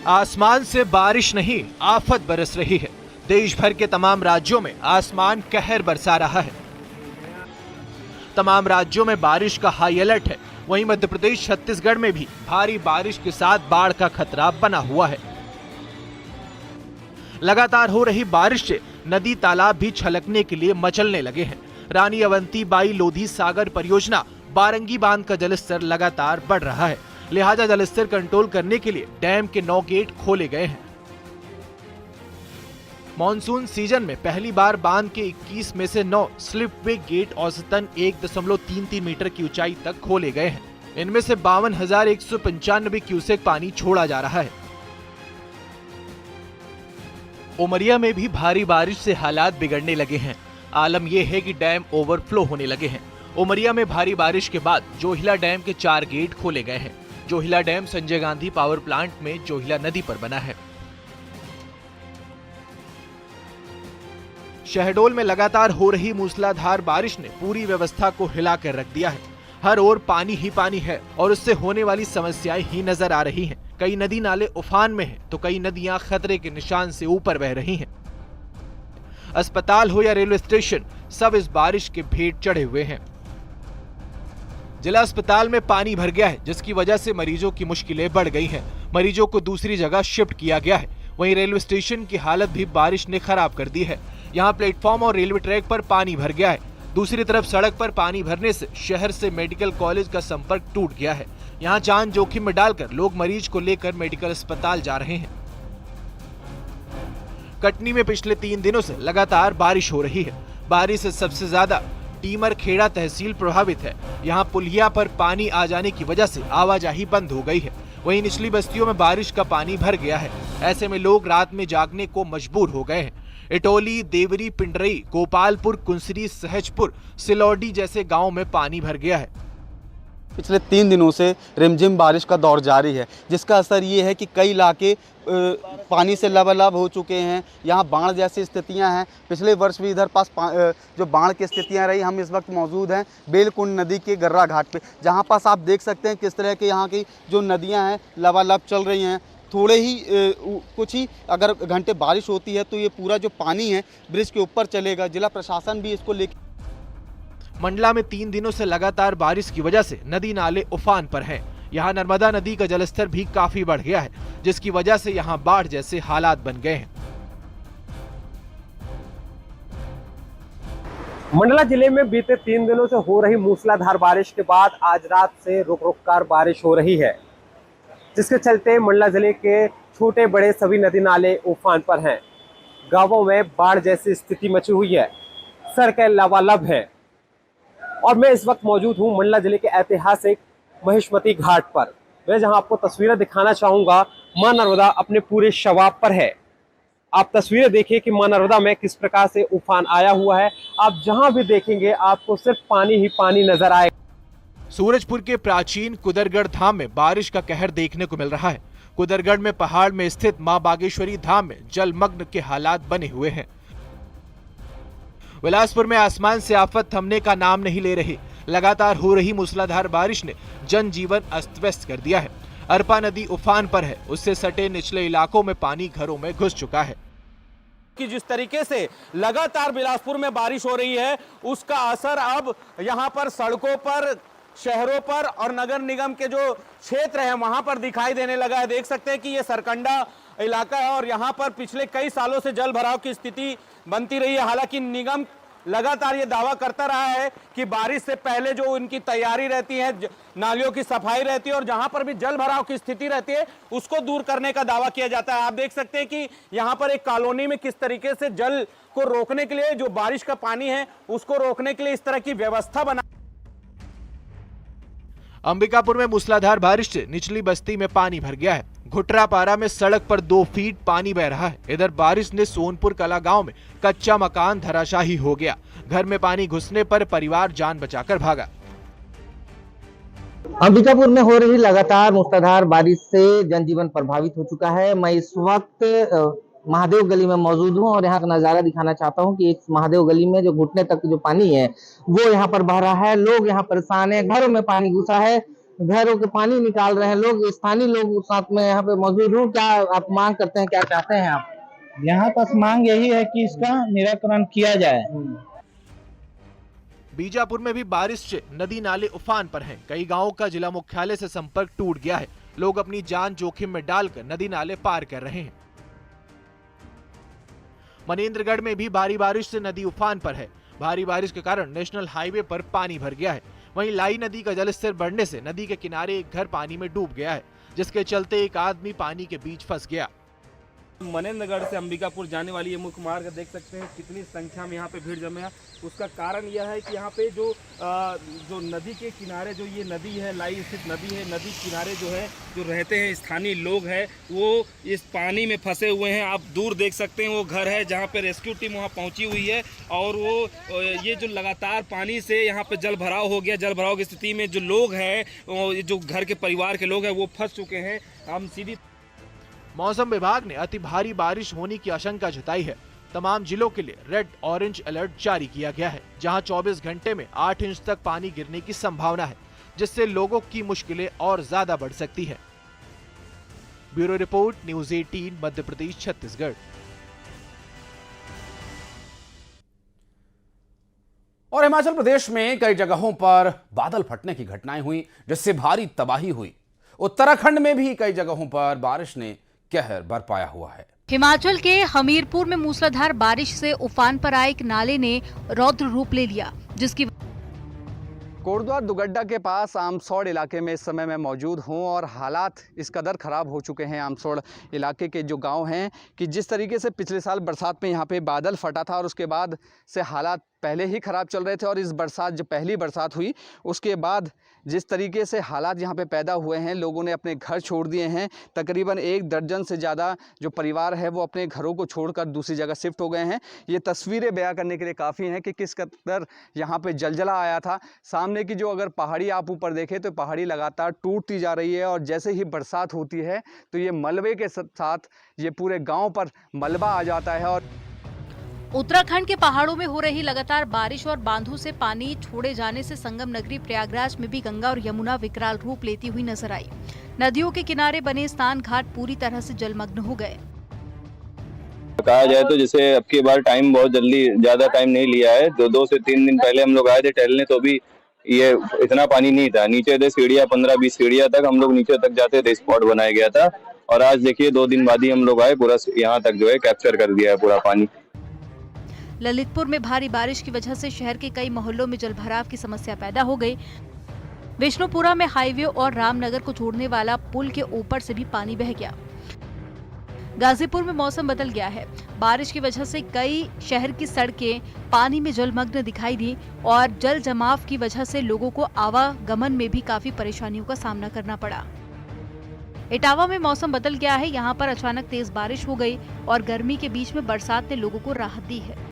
आसमान से बारिश नहीं, आफत बरस रही है। देश भर के तमाम राज्यों में आसमान कहर बरसा रहा है। तमाम राज्यों में बारिश का हाई अलर्ट है। वहीं मध्य प्रदेश, छत्तीसगढ़ में भी भारी बारिश के साथ बाढ़ का खतरा बना हुआ है। लगातार हो रही बारिश से नदी तालाब भी छलकने के लिए मचलने लगे हैं। रानी अवंतीबाई लोधी सागर परियोजना बारंगी बांध का जलस्तर लगातार बढ़ रहा है, लिहाजा जलस्तर कंट्रोल करने के लिए डैम के 9 गेट खोले गए हैं। मॉनसून सीजन में पहली बार बांध के 21 में से 9 स्लिपवे गेट औसतन 1.33 मीटर की ऊंचाई तक खोले गए हैं। इनमें से 52,195 क्यूसेक पानी छोड़ा जा रहा है। उमरिया में भी भारी बारिश से हालात बिगड़ने लगे हैं। आलम यह है कि डैम ओवरफ्लो होने लगे हैं। उमरिया में भारी बारिश के बाद जोहिला डैम के 4 गेट खोले गए हैं। Johilla dam Sanjay Gandhi power plant में जोहिला नदी पर बना है। शहडोल में लगातार हो रही मूसलाधार बारिश ने पूरी व्यवस्था को हिलाकर रख दिया है। हर ओर पानी ही पानी है और उससे होने वाली समस्याएं ही नजर आ रही हैं। कई नदी नाले उफान में हैं, तो कई नदियां खतरे के निशान से ऊपर बह रही हैं। अस्पताल हो या रेलवे स्टेशन, सब इस बारिश के भेंट चढ़े हुए हैं। जिला अस्पताल में पानी भर गया है, जिसकी वजह से मरीजों की मुश्किलें बढ़ गई हैं। मरीजों को दूसरी जगह शिफ्ट किया गया है। वहीं रेलवे स्टेशन की हालत भी बारिश ने खराब कर दी है। यहाँ प्लेटफॉर्म और रेलवे ट्रैक पर पानी भर गया है। दूसरी तरफ सड़क पर पानी भरने से शहर से मेडिकल कॉलेज का संपर्क टूट गया है। यहाँ जान जोखिम में डालकर लोग मरीज को लेकर मेडिकल अस्पताल जा रहे हैं। कटनी में पिछले 3 दिनों से लगातार बारिश हो रही है। बारिश से सबसे ज्यादा टीमर खेड़ा तहसील प्रभावित है। यहाँ पुलिया पर पानी आ जाने की वजह से आवाजाही बंद हो गई है। वहीं निचली बस्तियों में बारिश का पानी भर गया है। ऐसे में लोग रात में जागने को मजबूर हो गए हैं। इटोली, देवरी, पिंडरई, गोपालपुर, कुंसरी, सहजपुर, सिलौडी जैसे गांवों में पानी भर गया है। पिछले 3 दिनों से रिमझिम बारिश का दौर जारी है, जिसका असर ये है कि कई इलाके पानी से लबालब हो चुके हैं। यहाँ बाढ़ जैसी स्थितियाँ हैं। पिछले वर्ष भी इधर पास जो बाढ़ की स्थितियाँ रही, हम इस वक्त मौजूद हैं बेलकुंड नदी के गर्रा घाट पे, जहाँ पास आप देख सकते हैं किस तरह के यहाँ की जो नदियाँ हैं लबालब चल रही हैं। थोड़े ही कुछ ही अगर घंटे बारिश होती है तो ये पूरा जो पानी है ब्रिज के ऊपर चलेगा। जिला प्रशासन भी इसको लेकर मंडला में 3 दिनों से लगातार बारिश की वजह से नदी नाले उफान पर हैं। यहाँ नर्मदा नदी का जलस्तर भी काफी बढ़ गया है, जिसकी वजह से यहाँ बाढ़ जैसे हालात बन गए हैं। मंडला जिले में बीते 3 दिनों से हो रही मूसलाधार बारिश के बाद आज रात से रुक रुक कर बारिश हो रही है, जिसके चलते मंडला जिले के छोटे बड़े सभी नदी नाले उफान पर हैं। गांवों में बाढ़ जैसी स्थिति मची हुई है। सड़कें लबालब हैं। और मैं इस वक्त मौजूद हूं मंडला जिले के ऐतिहासिक महिष्मती घाट पर। मैं जहां आपको तस्वीरें दिखाना चाहूंगा, मां नर्मदा अपने पूरे शवाब पर है। आप तस्वीरें देखिए कि मां नर्मदा में किस प्रकार से उफान आया हुआ है। आप जहां भी देखेंगे आपको सिर्फ पानी ही पानी नजर आएगा। सूरजपुर के प्राचीन कुदरगढ़ धाम में बारिश का कहर देखने को मिल रहा है। कुदरगढ़ में पहाड़ में स्थित मां बागेश्वरी धाम में जलमग्न के हालात बने हुए हैं। बिलासपुर में आसमान से आफत थमने का नाम नहीं ले रही। लगातार हो रही मूसलाधार बारिश ने जनजीवन अस्त व्यस्त कर दिया है। अरपा नदी उफान पर है, उससे सटे निचले इलाकों में पानी घरों में घुस चुका है। कि जिस तरीके से लगातार बिलासपुर में बारिश हो रही है, उसका असर अब यहां पर सड़कों पर, शहरों पर और नगर निगम के जो क्षेत्र है वहां पर दिखाई देने लगा है। देख सकते हैं कि ये सरकंडा इलाका है और यहाँ पर पिछले कई सालों से जल भराव की स्थिति बनती रही है। हालांकि निगम लगातार ये दावा करता रहा है कि बारिश से पहले जो उनकी तैयारी रहती है, नालियों की सफाई रहती है और जहां पर भी जल भराव की स्थिति रहती है उसको दूर करने का दावा किया जाता है। आप देख सकते हैं कि यहाँ पर एक कॉलोनी में किस तरीके से जल को रोकने के लिए, जो बारिश का पानी है उसको रोकने के लिए इस तरह की व्यवस्था बना। अंबिकापुर में मूसलाधार बारिश से निचली बस्ती में पानी भर गया है। घुटरापारा में सड़क पर 2 फीट पानी बह रहा है। इधर बारिश ने सोनपुर कला गांव में कच्चा मकान धराशाही हो गया। घर में पानी घुसने पर परिवार जान बचाकर भागा। अंबिकापुर में हो रही लगातार मूसलाधार बारिश से जनजीवन प्रभावित हो चुका है। मैं इस वक्त महादेव गली में मौजूद हूं और यहाँ का नजारा दिखाना चाहता हूं कि इस महादेव गली में जो घुटने तक जो पानी है वो यहाँ पर बह रहा है। लोग यहाँ परेशान है, घरों में पानी घुसा है। घरों के पानी निकाल रहे हैं लोग, स्थानीय लोग साथ में यहाँ पे मौजूद हूँ। क्या आप मांग करते हैं, क्या चाहते हैं आप? यहाँ पास मांग यही है कि इसका निराकरण किया जाए। बीजापुर में भी बारिश से नदी नाले उफान पर हैं। कई गांवों का जिला मुख्यालय से संपर्क टूट गया है। लोग अपनी जान जोखिम में डालकर नदी नाले पार कर रहे हैं। मनेंद्रगढ़ में भी भारी बारिश से नदी उफान पर है। भारी बारिश के कारण नेशनल हाईवे पर पानी भर गया है। वहीं लाई नदी का जलस्तर बढ़ने से नदी के किनारे एक घर पानी में डूब गया है, जिसके चलते एक आदमी पानी के बीच फंस गया। मनेंद्रगढ़ से अंबिकापुर जाने वाली ये मुख्य मार्ग देख सकते हैं कितनी संख्या में यहाँ पे भीड़ जमे है। उसका कारण यह है कि यहाँ पे जो नदी के किनारे जो ये नदी है, लाई स्थित नदी है, नदी किनारे जो रहते हैं स्थानीय लोग हैं वो इस पानी में फंसे हुए हैं। आप दूर देख सकते हैं वो घर है जहाँ पे रेस्क्यू टीम वहाँ पहुँची हुई है और वो ये जो लगातार पानी से यहाँ पे जल भराव हो गया। जल भराव की स्थिति में जो लोग हैं, जो घर के परिवार के लोग हैं वो फंस चुके हैं। हम सीधी मौसम विभाग ने अति भारी बारिश होने की आशंका जताई है। तमाम जिलों के लिए रेड ऑरेंज अलर्ट जारी किया गया है, जहां 24 घंटे में 8 इंच तक पानी गिरने की संभावना है, जिससे लोगों की मुश्किलें और ज्यादा बढ़ सकती हैं। Bureau report, news 18, Madhya Pradesh, Chhattisgarh. और हिमाचल प्रदेश में कई जगहों पर बादल फटने की घटनाएं हुई, जिससे भारी तबाही हुई। उत्तराखंड में भी कई जगहों पर बारिश ने कहर बरपाया हुआ है। हिमाचल के हमीरपुर में मूसलाधार बारिश से उफान पर आए एक नाले ने रौद्र रूप ले लिया, जिसकी कोटद्वार दुगड्डा के पास आमसौड़ इलाके में इस समय मैं मौजूद हूं और हालात इस कदर ख़राब हो चुके हैं आमसौड़ इलाके के जो गांव हैं कि जिस तरीके से पिछले साल बरसात में यहां पे बादल फटा था और उसके बाद से हालात पहले ही ख़राब चल रहे थे और इस बरसात जो पहली बरसात हुई उसके बाद जिस तरीके से हालात यहाँ पे पैदा हुए हैं, लोगों ने अपने घर छोड़ दिए हैं। तकरीबन 1 दर्जन से ज़्यादा जो परिवार है वो अपने घरों को छोड़कर दूसरी जगह शिफ्ट हो गए हैं। ये तस्वीरें बयां करने के लिए काफ़ी हैं कि किस कदर यहाँ पे जलजला आया था। सामने की जो अगर पहाड़ी आप ऊपर देखें तो पहाड़ी लगातार टूटती जा रही है और जैसे ही बरसात होती है तो ये मलबे के साथ ये पूरे गाँव पर मलबा आ जाता है। और उत्तराखंड के पहाड़ों में हो रही लगातार बारिश और बांधों से पानी छोड़े जाने से संगम नगरी प्रयागराज में भी गंगा और यमुना विकराल रूप लेती हुई नजर आई। नदियों के किनारे बने स्नान घाट पूरी तरह से जलमग्न हो गए। कहा जाए तो जैसे अब की बार टाइम बहुत जल्दी, ज्यादा टाइम नहीं लिया है। 2 से 3 दिन पहले हम लोग आए थे टहलने, तो भी ये इतना पानी नहीं था। नीचे थे सीढ़ियाँ, 15-20 सीढ़ियाँ तक हम लोग नीचे तक जाते थे, स्पॉट बनाया गया था। और आज देखिए 2 दिन बाद ही हम लोग आए, पूरा यहाँ तक जो है कैप्चर कर दिया है पूरा पानी। ललितपुर में भारी बारिश की वजह से शहर के कई मोहल्लों में जलभराव की समस्या पैदा हो गई। विष्णुपुरा में हाईवे और रामनगर को जोड़ने वाला पुल के ऊपर से भी पानी बह गया। गाजीपुर में मौसम बदल गया है। बारिश की वजह से कई शहर की सड़कें पानी में जलमग्न दिखाई दी और जल जमाव की वजह से लोगों को आवागमन में भी काफी परेशानियों का सामना करना पड़ा। इटावा में मौसम बदल गया है। यहाँ पर अचानक तेज बारिश हो गई और गर्मी के बीच में बरसात ने लोगों को राहत दी है।